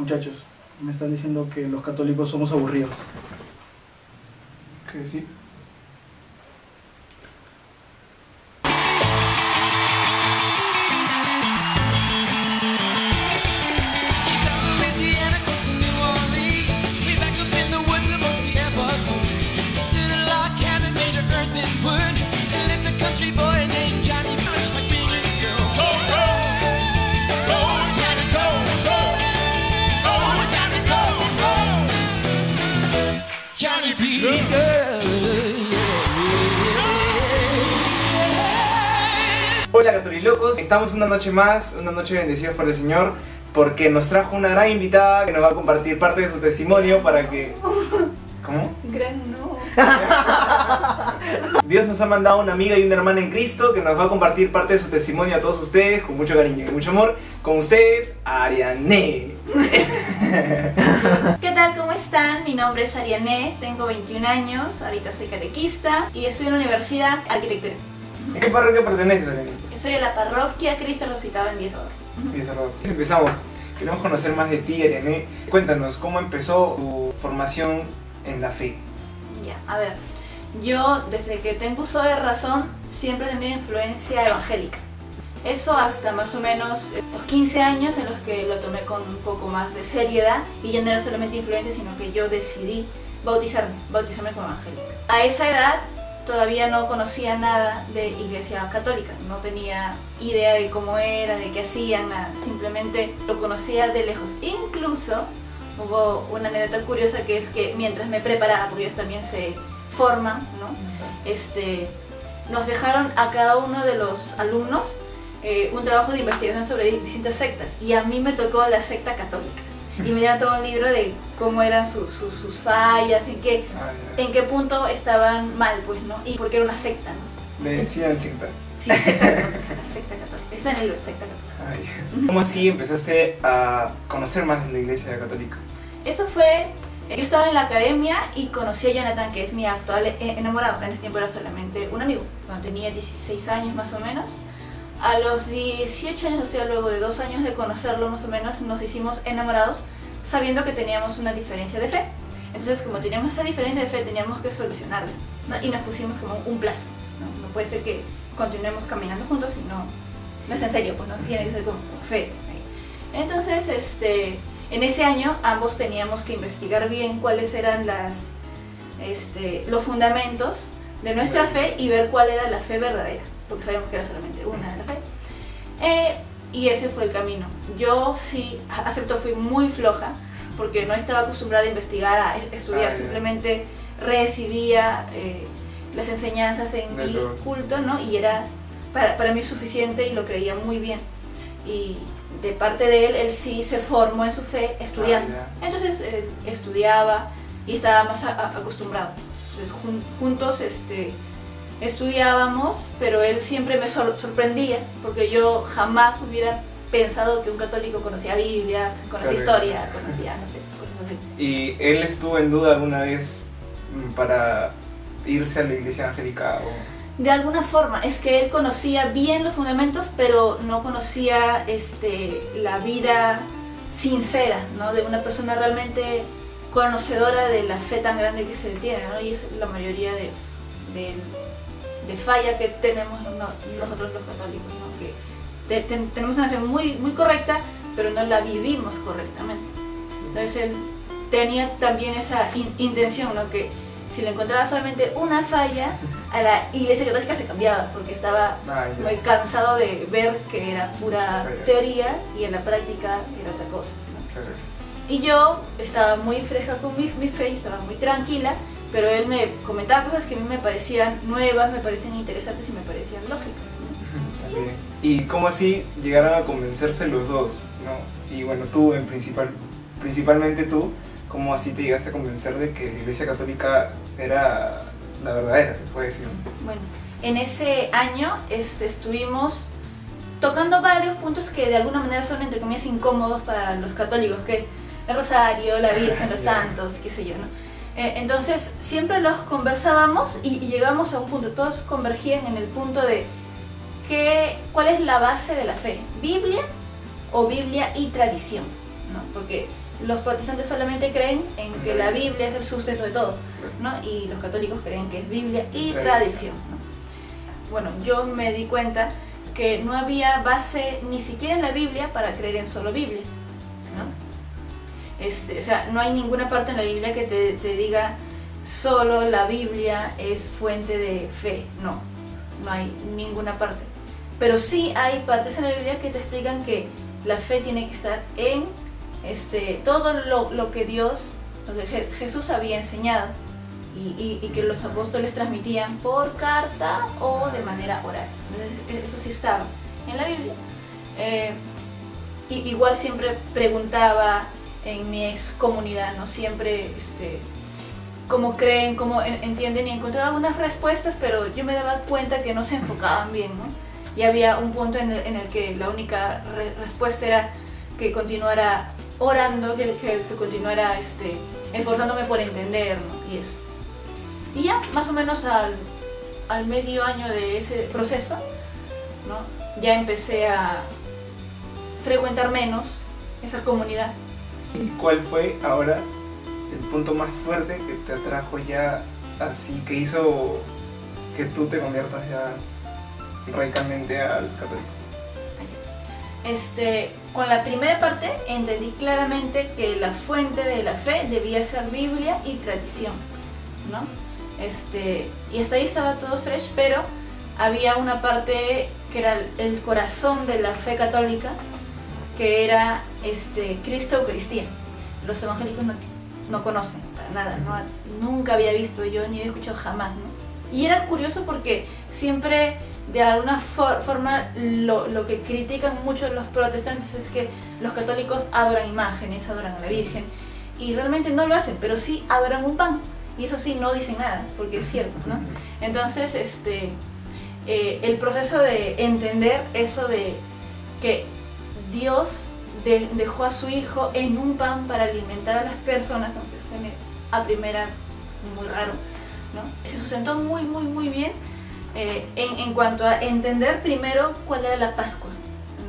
Muchachos, me están diciendo que los católicos somos aburridos. ¿Qué sí? Hola Catolilocos, estamos una noche más, una noche bendecida por el Señor, porque nos trajo una gran invitada que nos va a compartir parte de su testimonio para que... ¿Cómo? Gran no. Dios nos ha mandado una amiga y una hermana en Cristo que nos va a compartir parte de su testimonio a todos ustedes con mucho cariño y mucho amor. Con ustedes, Ariane. ¿Qué tal? ¿Cómo están? Mi nombre es Ariane, tengo 21 años, ahorita soy catequista y estudio en la Universidad Arquitectura. ¿En qué parroquia perteneces, Ariane? Soy de la parroquia Cristo Resucitado en Villa Salvador. Empezamos. Queremos conocer más de ti, Ariane. Cuéntanos, ¿cómo empezó tu formación en la fe? Ya, a ver, yo desde que tengo uso de razón siempre he tenido influencia evangélica. Eso hasta más o menos los 15 años en los que lo tomé con un poco más de seriedad y ya no era solamente influencia, sino que yo decidí bautizarme como evangélica. A esa edad todavía no conocía nada de iglesia católica, no tenía idea de cómo era, de qué hacían, nada, simplemente lo conocía de lejos. Incluso hubo una anécdota curiosa que es que mientras me preparaba, porque ellos también se forman, ¿no? Nos dejaron a cada uno de los alumnos un trabajo de investigación sobre distintas sectas y a mí me tocó la secta católica y me dieron todo un libro de cómo eran sus fallas, en qué punto estaban mal, pues, ¿no? Y por qué era una secta, ¿no? Le decían secta. Sí, secta católica. Está en el libro, secta católica. ¿Cómo así empezaste a conocer más de la iglesia católica? Eso fue... Yo estaba en la academia y conocí a Jonathan, que es mi actual enamorado. En ese tiempo era solamente un amigo, cuando tenía 16 años más o menos. A los 18 años, o sea, luego de 2 años de conocerlo más o menos, nos hicimos enamorados sabiendo que teníamos una diferencia de fe. Entonces, como teníamos esa diferencia de fe, teníamos que solucionarla, ¿no? Y nos pusimos como un plazo, ¿no? No puede ser que continuemos caminando juntos y no es en serio, pues no tiene que ser como fe. Entonces, en ese año ambos teníamos que investigar bien cuáles eran los fundamentos de nuestra fe y ver cuál era la fe verdadera, porque sabíamos que era solamente una de la fe. Y ese fue el camino. Yo sí, acepto, fui muy floja, porque no estaba acostumbrada a investigar, a estudiar, simplemente recibía las enseñanzas en mi culto, ¿no? Y era para mí suficiente y lo creía muy bien. Y de parte de él sí se formó en su fe estudiando. Entonces él estudiaba y estaba más acostumbrado. Entonces juntos estudiábamos, pero él siempre me sorprendía, porque yo jamás hubiera pensado que un católico conocía Biblia, conocía historia, conocía, no sé, cosas así. ¿Y él estuvo en duda alguna vez para irse a la iglesia evangélica? De alguna forma, es que él conocía bien los fundamentos, pero no conocía la vida sincera, ¿no? De una persona realmente conocedora de la fe tan grande que se tiene, ¿no? Y es la mayoría de falla que tenemos nosotros los católicos, ¿no? Que tenemos una fe muy correcta, pero no la vivimos correctamente. Entonces él tenía también esa intención, ¿no? Que si le encontraba solamente una falla, a la iglesia católica se cambiaba, porque estaba muy cansado de ver que era pura teoría y en la práctica era otra cosa, ¿no? Y yo estaba muy fresca con mi fe, estaba muy tranquila, pero él me comentaba cosas que a mí me parecían nuevas, me parecían interesantes y me parecían lógicas, ¿no? También. ¿Y cómo así llegaron a convencerse los dos, ¿no? Y bueno, tú principalmente tú, ¿cómo así te llegaste a convencer de que la iglesia católica era la verdadera, se puede decir? Bueno, en ese año estuvimos tocando varios puntos que de alguna manera son, entre comillas, incómodos para los católicos, que es el rosario, la Virgen, los santos, qué sé yo, ¿no? Entonces siempre los conversábamos y llegamos a un punto, todos convergían en el punto de ¿cuál es la base de la fe? ¿Biblia o Biblia y tradición? ¿no? Porque los protestantes solamente creen en que la Biblia es el sustento de todo, ¿no? Y los católicos creen que es Biblia y tradición, ¿no? Bueno, yo me di cuenta que no había base ni siquiera en la Biblia para creer en solo Biblia, ¿no? O sea, no hay ninguna parte en la Biblia que te diga solo la Biblia es fuente de fe, no hay ninguna parte. Pero sí hay partes en la Biblia que te explican que la fe tiene que estar en todo lo que Jesús había enseñado y que los apóstoles transmitían por carta o de manera oral. Entonces, eso sí estaba en la Biblia. Igual siempre preguntaba en mi ex comunidad, ¿no? Siempre cómo creen, cómo entienden, y encontraba algunas respuestas, pero yo me daba cuenta que no se enfocaban bien, ¿no? Y había un punto en el que la única respuesta era que continuara orando, que continuara esforzándome por entender, ¿no? Y eso. Y ya, más o menos al medio año de ese proceso, ¿no? Ya empecé a frecuentar menos esa comunidad. ¿Y cuál fue ahora el punto más fuerte que te atrajo ya así, que hizo que tú te conviertas ya radicalmente al católico? Con la primera parte entendí claramente que la fuente de la fe debía ser Biblia y tradición, ¿no? Y hasta ahí estaba todo fresh, pero había una parte que era el corazón de la fe católica, que era Cristo Eucaristía. Los evangélicos no conocen para nada, nunca había visto yo ni había escuchado jamás, ¿no? Y era curioso porque siempre de alguna forma lo que critican mucho los protestantes es que los católicos adoran imágenes, adoran a la Virgen, y realmente no lo hacen, pero sí adoran un pan, y eso sí no dicen nada, porque es cierto, ¿no? Entonces el proceso de entender eso de que Dios dejó a su hijo en un pan para alimentar a las personas, aunque suene a primera muy raro, ¿no? Se sustentó muy bien en cuanto a entender primero cuál era la Pascua,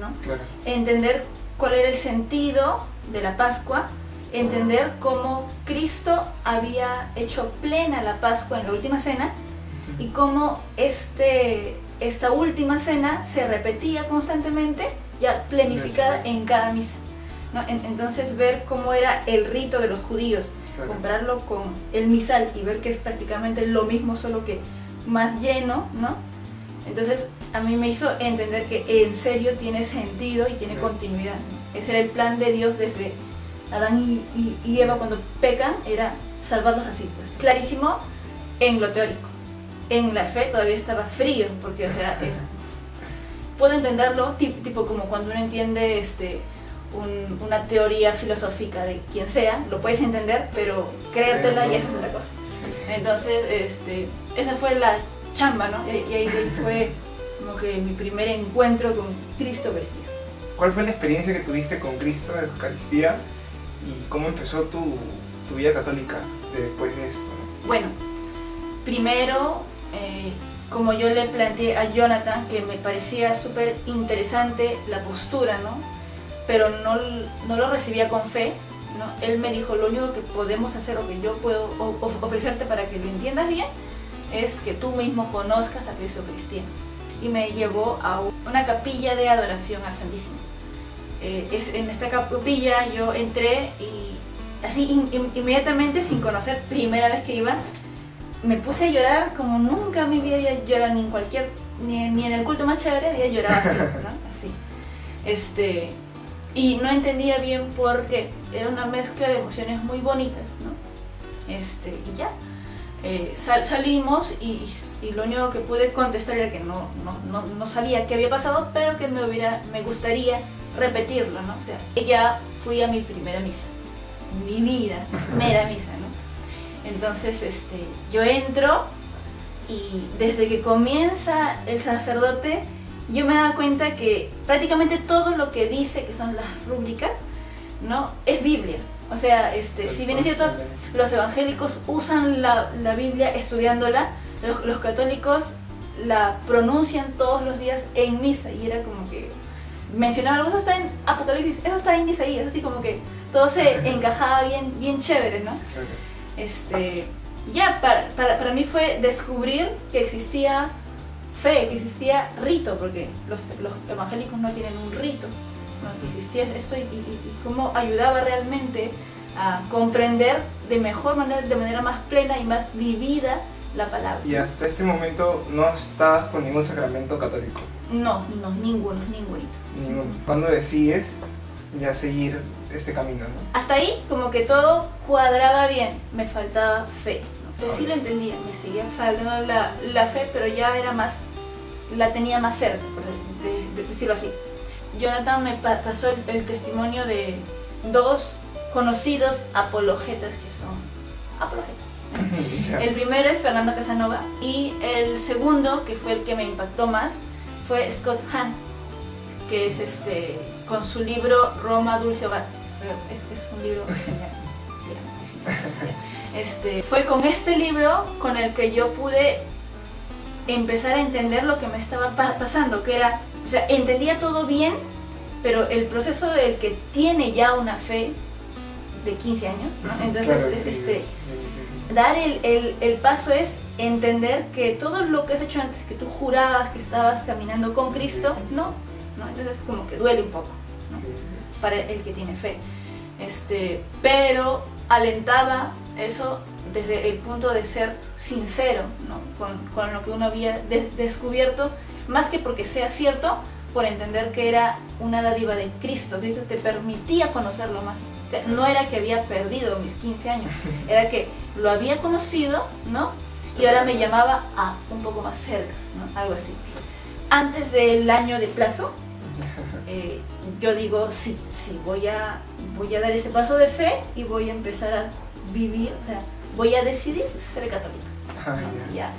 ¿no? Claro. Entender cuál era el sentido de la Pascua, entender cómo Cristo había hecho plena la Pascua en la última cena y cómo esta última cena se repetía constantemente, ya planificada en cada misa, ¿no? Entonces ver cómo era el rito de los judíos, claro, compararlo con el misal y ver que es prácticamente lo mismo, solo que más lleno, ¿no? Entonces a mí me hizo entender que en serio tiene sentido y tiene continuidad, ¿no? Ese era el plan de Dios desde Adán y Eva cuando pecan, era salvarlos así, pues. Clarísimo en lo teórico. En la fe todavía estaba frío, porque, o sea, puedo entenderlo, tipo como cuando uno entiende una teoría filosófica de quien sea, lo puedes entender, pero creértela y esa es otra cosa. Entonces, esa fue la chamba, ¿no? Y ahí fue como que mi primer encuentro con Cristo Eucaristía. ¿Cuál fue la experiencia que tuviste con Cristo Eucaristía y cómo empezó tu vida católica después de esto, ¿no? Bueno, primero, como yo le planteé a Jonathan, que me parecía súper interesante la postura, ¿no? Pero no lo recibía con fe, ¿no? Él me dijo, lo único que podemos hacer o que yo puedo ofrecerte para que lo entiendas bien es que tú mismo conozcas a Cristo Eucaristía. Y me llevó a una capilla de adoración al Santísimo. En esta capilla yo entré y así inmediatamente, sin conocer, primera vez que iba, me puse a llorar como nunca en mi vida había llorado, ni en el culto más chévere había llorado así, ¿no? Así. Y no entendía bien por qué, era una mezcla de emociones muy bonitas, ¿no? Y ya, salimos y lo único que pude contestar era que no sabía qué había pasado, pero que me gustaría repetirlo, ¿no? O sea, ya fui a mi primera misa, mi vida, primera misa, ¿no? Entonces, yo entro y desde que comienza el sacerdote, yo me he dado cuenta que prácticamente todo lo que dice, que son las rúbricas, ¿no? Es Biblia. O sea, si bien es cierto, los evangélicos usan la Biblia estudiándola, los católicos la pronuncian todos los días en misa, y era como que mencionaba algo, eso está en Apocalipsis, eso está en Isaías, así como que todo se encajaba bien chévere, ¿no? Ya, para mí fue descubrir que existía fe, que existía rito, porque los evangélicos no tienen un rito, ¿no? Existía esto y cómo ayudaba realmente a comprender de mejor manera, de manera más plena y más vivida la palabra. Y hasta este momento no estabas con ningún sacramento católico. No, ninguno. Ninguno. ¿Cuándo decides ya seguir este camino, no? Hasta ahí como que todo cuadraba bien, me faltaba fe, ¿no? O sea, sí lo entendía, me seguía faltando la fe, pero ya era más, la tenía más cerca, por decirlo así. Jonathan me pasó el testimonio de dos conocidos apologetas que son apologetas. El primero es Fernando Casanova y el segundo, que fue el que me impactó más, fue Scott Hahn, que es con su libro Roma Dulce Hogar. Es un libro genial. Fue con este libro con el que yo pude empezar a entender lo que me estaba pasando, que era, o sea, entendía todo bien, pero el proceso del que tiene ya una fe de 15 años, ¿no? Entonces, claro, dar el paso es entender que todo lo que has hecho antes, que tú jurabas que estabas caminando con Cristo, no, entonces como que duele un poco, ¿no? Para el que tiene fe. Pero alentaba eso desde el punto de ser sincero, ¿no? con lo que uno había descubierto, más que porque sea cierto, por entender que era una dádiva de Cristo. Cristo te permitía conocerlo más. O sea, no era que había perdido mis 15 años, era que lo había conocido, ¿no? Y ahora me llamaba a un poco más cerca, ¿no? Algo así. Antes del año de plazo, yo digo, sí, voy a dar ese paso de fe y voy a empezar a vivir, o sea, voy a decidir ser católica. Ya.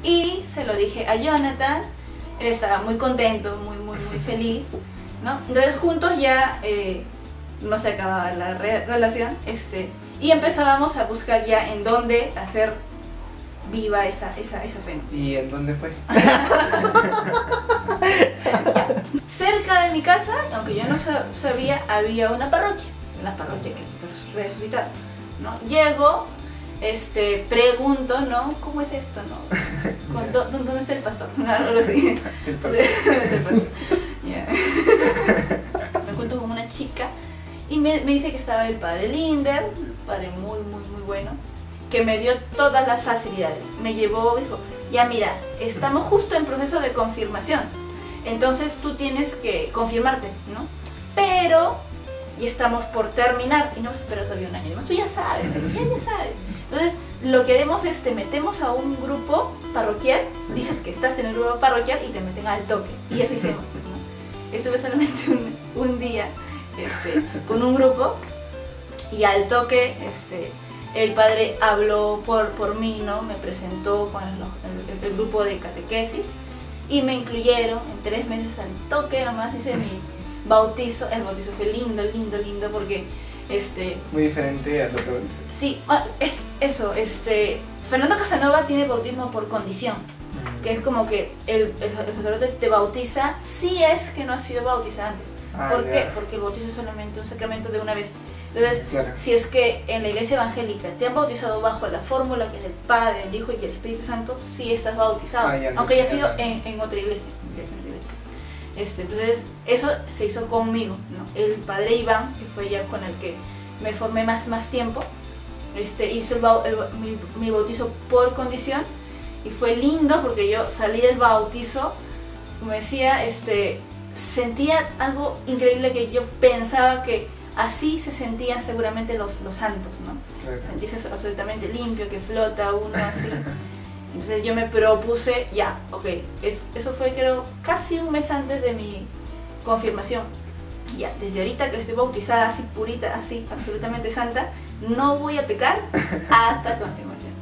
Y se lo dije a Jonathan, él estaba muy contento, muy feliz, ¿no? Entonces juntos ya no se acababa la relación, y empezábamos a buscar ya en dónde hacer viva esa fe, ¿no? ¿Y en dónde fue? Cerca de mi casa, aunque yo no sabía, había una parroquia, la parroquia que Cristo resucitado, ¿no? Llego, pregunto, ¿no? ¿Cómo es esto, no? ¿Dónde está el pastor? No, algo así. El pastor. Yeah. Me encuentro con una chica y me dice que estaba el padre Linder, un padre muy bueno, que me dio todas las facilidades. Me llevó, dijo, ya mira, estamos justo en proceso de confirmación, entonces tú tienes que confirmarte, ¿no? Pero ya estamos por terminar y no vas a esperar todavía un año. Además, tú ya sabes, ya sabes. Entonces, lo que haremos es te metemos a un grupo parroquial, dices que estás en el grupo parroquial y te meten al toque. Y así hicimos, ¿no? Estuve solamente un día con un grupo y al toque el padre habló por mí, ¿no? Me presentó con el grupo de catequesis y me incluyeron en 3 meses al toque, nomás hice mi bautizo. El bautizo fue lindo porque muy diferente a lo que voy a decir. Sí, es eso, Fernando Casanova tiene bautismo por condición, que es como que el sacerdote te bautiza si es que no has sido bautizado antes. ¿Por qué? Porque el bautizo es solamente un sacramento de una vez. Entonces, claro, si es que en la iglesia evangélica te han bautizado bajo la fórmula que es el Padre, el Hijo y el Espíritu Santo, sí estás bautizado, aunque haya sido en otra iglesia. Entonces, eso se hizo conmigo, ¿no? El padre Iván, que fue ya con el que me formé más tiempo, hizo mi bautizo por condición y fue lindo porque yo salí del bautizo, como decía, sentía algo increíble que yo pensaba que así se sentían seguramente los santos, ¿no? Claro. Sentirse absolutamente limpio, que flota uno así. Entonces yo me propuse, ya, ok, eso fue creo casi un mes antes de mi confirmación. Y ya, desde ahorita que estoy bautizada así purita, así, absolutamente santa, no voy a pecar hasta confirmación.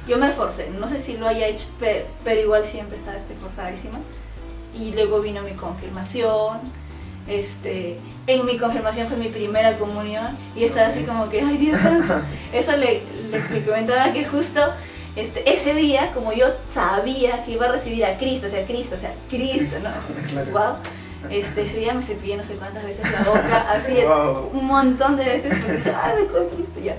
Yo me esforcé, no sé si lo haya hecho, pero igual siempre estaba esforzadísima. Y luego vino mi confirmación, en mi confirmación fue mi primera comunión y estaba así como que, ay Dios santo, eso le comentaba que justo ese día, como yo sabía que iba a recibir a Cristo, ¿no? Claro. Wow. Ese día me cepillé no sé cuántas veces la boca, así Wow. un montón de veces, porque dije, ay, me corto esto ya.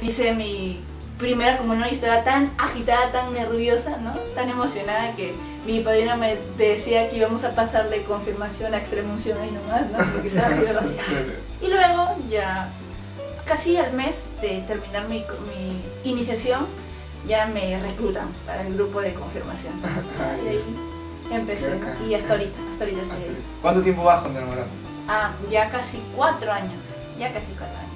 Hice mi primera comunión y estaba tan agitada, tan nerviosa, ¿no? Tan emocionada que mi padrino me decía que íbamos a pasar de confirmación a extremunción ahí nomás, ¿no? Porque estaba muy rociada. Y luego ya casi al mes de terminar mi iniciación ya me reclutan para el grupo de confirmación. Y ahí empecé, ¿no? Y hasta ahorita estoy ahí. ¿Cuánto tiempo vas con tu enamorado? Ya casi 4 años, ya casi 4 años.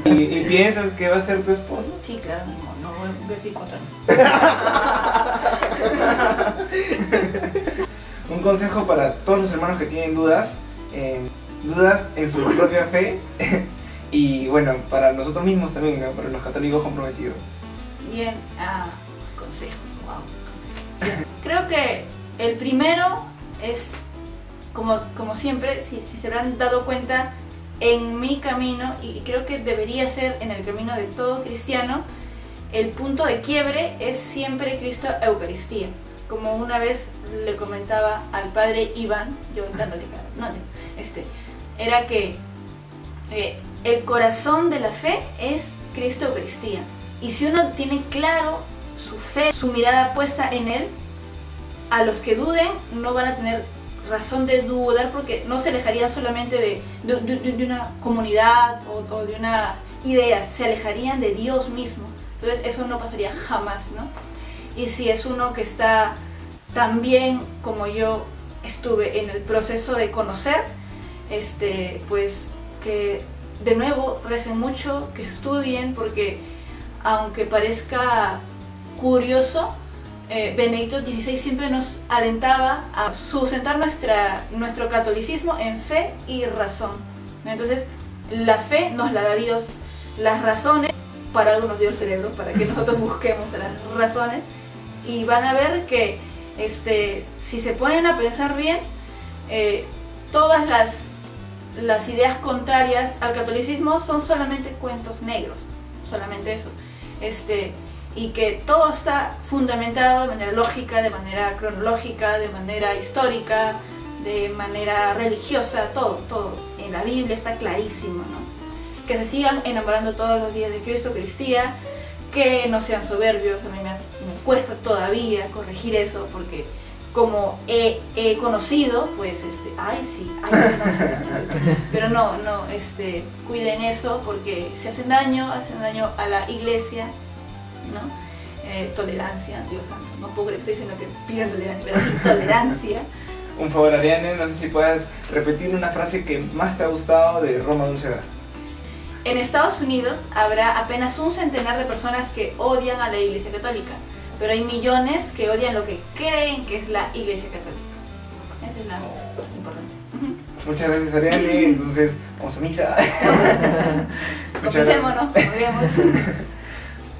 ¿Y piensas que va a ser tu esposo? Sí, claro, no voy a invertir 4 años. Un consejo para todos los hermanos que tienen dudas en su propia fe y bueno, para nosotros mismos también, ¿no? Para los católicos comprometidos. Bien, consejo, wow, consejo. Creo que el primero es, como siempre, si se habrán dado cuenta, en mi camino, y creo que debería ser en el camino de todo cristiano, el punto de quiebre es siempre Cristo Eucaristía. Como una vez le comentaba al padre Iván, yo dándole cara, no, era que el corazón de la fe es Cristo Eucaristía. Y si uno tiene claro su fe, su mirada puesta en Él, a los que duden no van a tener razón de dudar, porque no se alejarían solamente de una comunidad o de una idea, se alejarían de Dios mismo. Entonces eso no pasaría jamás, ¿no? Y si es uno que está tan bien como yo estuve en el proceso de conocer, pues que de nuevo recen mucho, que estudien, porque aunque parezca curioso, Benedicto XVI siempre nos alentaba a sustentar nuestro catolicismo en fe y razón. Entonces, la fe nos la da Dios, las razones, para algo nos dio el cerebro, para que nosotros busquemos las razones, y van a ver que si se ponen a pensar bien, todas las ideas contrarias al catolicismo son solamente cuentos negros, solamente eso. Y que todo está fundamentado de manera lógica, de manera cronológica, de manera histórica, de manera religiosa, todo en la Biblia está clarísimo, ¿no? Que se sigan enamorando todos los días de Cristo Eucaristía, que no sean soberbios. A mí me cuesta todavía corregir eso, porque como he conocido, pues, ay sí, ay, no sé, pero no, cuiden eso, porque se hacen daño a la iglesia, ¿no? Tolerancia, Dios santo, no puedo creer que estoy diciendo que pidan tolerancia, pero sí tolerancia. Un favor, Ariane, no sé si puedes repetir una frase que más te ha gustado de Roma Dulce Hogar. En Estados Unidos habrá apenas 1 centenar de personas que odian a la Iglesia Católica, pero hay millones que odian lo que creen que es la Iglesia Católica. Esa es la más importante. Muchas gracias, Ariane. Entonces, vamos a misa. Confesémonos, oremos.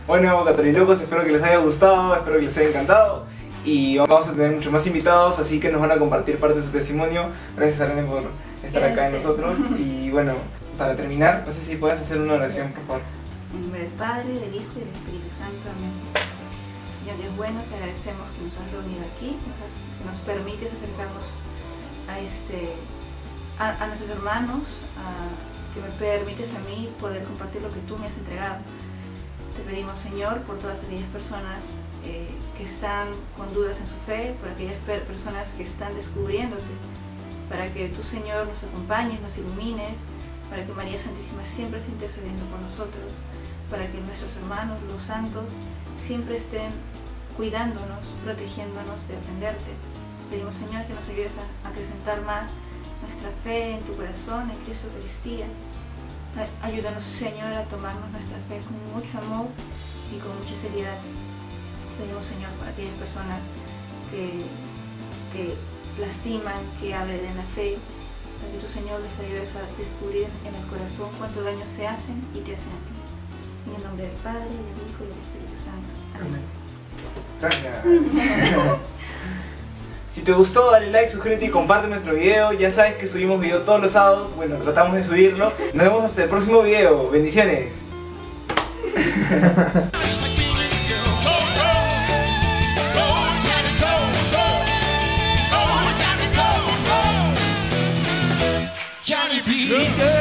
Bueno, Catolilocos, espero que les haya gustado, espero que les haya encantado. Y vamos a tener muchos más invitados, así que nos van a compartir parte de su testimonio. Gracias, Ariane, por estar acá con nosotros. Y bueno, para terminar, no sé si puedes hacer una oración, por favor. En nombre del Padre, del Hijo y del Espíritu Santo. Amén. Señor Dios bueno, te agradecemos que nos has reunido aquí, que nos permites acercarnos a nuestros hermanos, que me permites a mí poder compartir lo que tú me has entregado. Te pedimos, Señor, por todas aquellas personas que están con dudas en su fe, por aquellas personas que están descubriéndote, para que tú, Señor, nos acompañes, nos ilumines, para que María Santísima siempre esté intercediendo por nosotros, para que nuestros hermanos, los santos, siempre estén cuidándonos, protegiéndonos de ofenderte. Pedimos, Señor, que nos ayudes a acrecentar más nuestra fe en tu corazón, en Cristo Eucaristía. Ayúdanos, Señor, a tomarnos nuestra fe con mucho amor y con mucha seriedad. Pedimos, Señor, por aquellas personas que lastiman, que agreden la fe, para que tu, Señor, les ayudes a descubrir en el corazón cuánto daño se hacen y te hacen a ti. En el nombre del Padre, del Hijo y del Espíritu Santo. Amén. Gracias. Si te gustó, dale like, suscríbete y comparte nuestro video. Ya sabes que subimos video todos los sábados. Bueno, tratamos de subirlo. Nos vemos hasta el próximo video. Bendiciones. Johnny B.